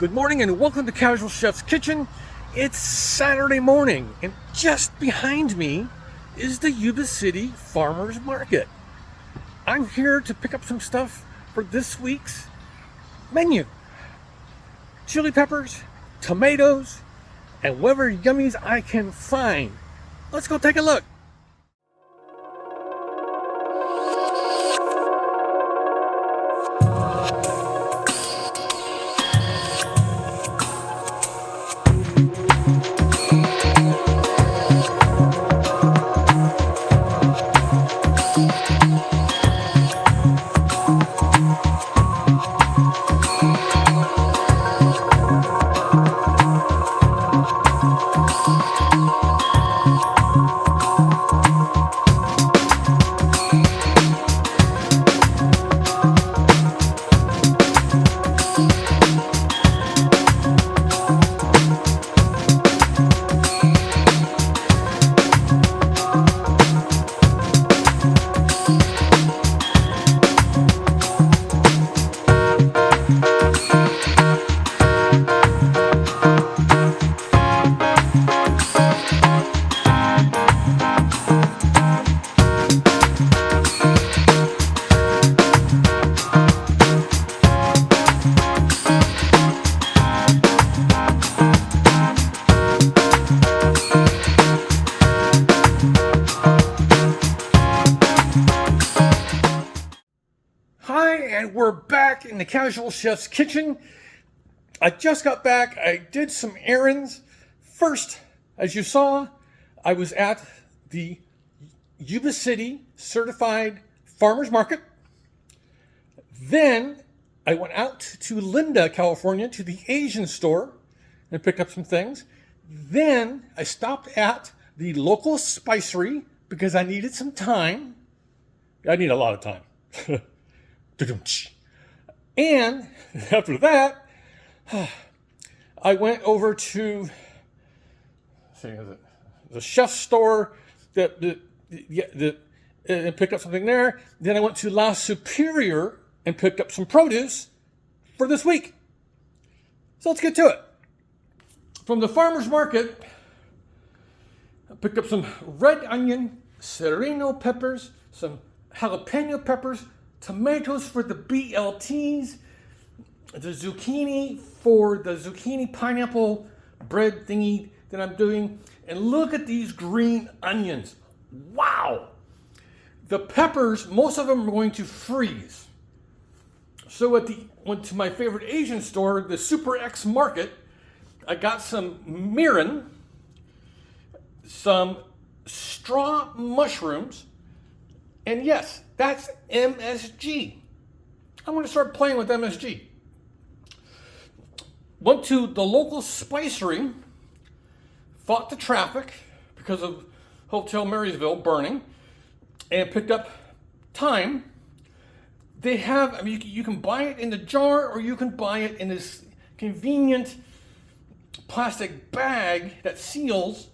Good morning and welcome to Casual Chef's Kitchen. It's Saturday morning and just behind me is the Yuba City Farmers Market. I'm here to pick up some stuff for this week's menu. Chili peppers, tomatoes, and whatever yummies I can find. Let's go take a look. Hi, and we're back in the Casual Chef's Kitchen. I just got back. I did some errands. First, as you saw, I was at the Yuba City Certified Farmers Market. Then I went out to Linda, California, to the Asian store and picked up some things. Then I stopped at the local spicery because I needed some time. I need a lot of time. And after that, I went over to the chef's store and picked up something there. Then I went to La Superior and picked up some produce for this week. So let's get to it. From the farmer's market, I picked up some red onion, serrano peppers, some jalapeno peppers, tomatoes for the BLTs, the zucchini for the zucchini pineapple bread thingy that I'm doing. And look at these green onions. Wow! The peppers, most of them are going to freeze. So went to my favorite Asian store, the Super X Market. I got some mirin, some straw mushrooms, and yes, that's MSG. I'm going to start playing with MSG. Went to the local spicery, fought the traffic because of Hotel Marysville burning, and picked up thyme. They have, you can buy it in the jar or you can buy it in this convenient plastic bag that seals,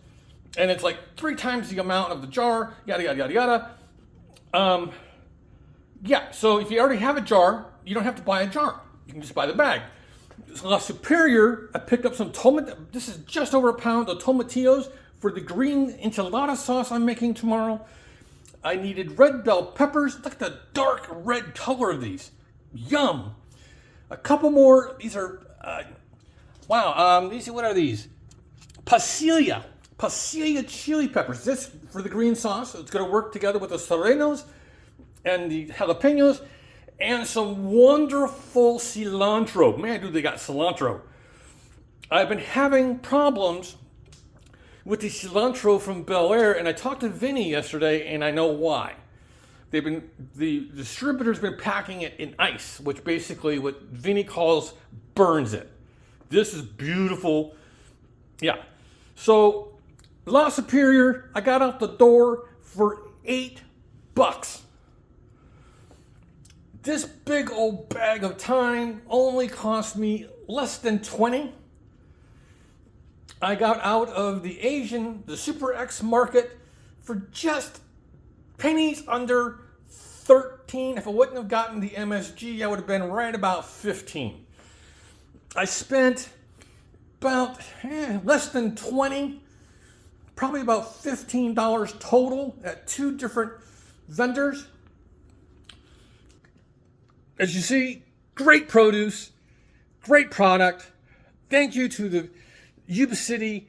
and it's like 3 times the amount of the jar, yada, yada, yada, yada. So if you already have a jar, you don't have to buy a jar. You can just buy the bag. La Superior, I picked up some this is just over a pound of tomatillos for the green enchilada sauce I'm making tomorrow. I needed red bell peppers. Look at the dark red color of these. Yum. A couple more. These are, what are these? Pasilla chili peppers. This for the green sauce. It's going to work together with the serranos and the jalapenos, and some wonderful cilantro. Man, do they got cilantro. I've been having problems with the cilantro from Bel Air, and I talked to Vinny yesterday, and I know why. The distributor's been packing it in ice, which basically what Vinny calls burns it. This is beautiful. Yeah. So, La Superior, I got out the door for $8. This big old bag of thyme only cost me less than 20. I got out of the Super X Market for just pennies under 13. If I wouldn't have gotten the MSG, I would have been right about 15. I spent about less than 20, probably about $15 total at 2 different vendors. As you see, great produce, great product. Thank you to the Yuba City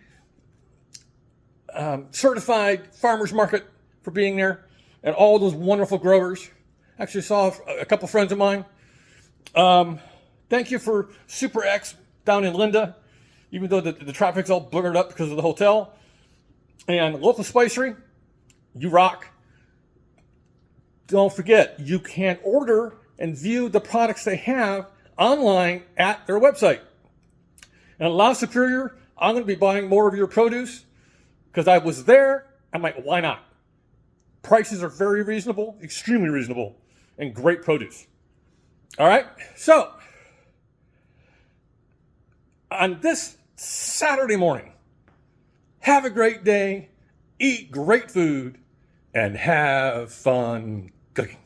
certified farmers market for being there, and all those wonderful growers. Actually saw a couple friends of mine. Thank you for Super X down in Linda, even though the traffic's all boogered up because of the hotel. And Local Spicery, you rock. Don't forget, you can order and view the products they have online at their website. And La Superior, I'm going to be buying more of your produce because I was there. I'm like, why not? Prices are very reasonable, extremely reasonable, and great produce. All right, so on this Saturday morning, have a great day, eat great food, and have fun cooking.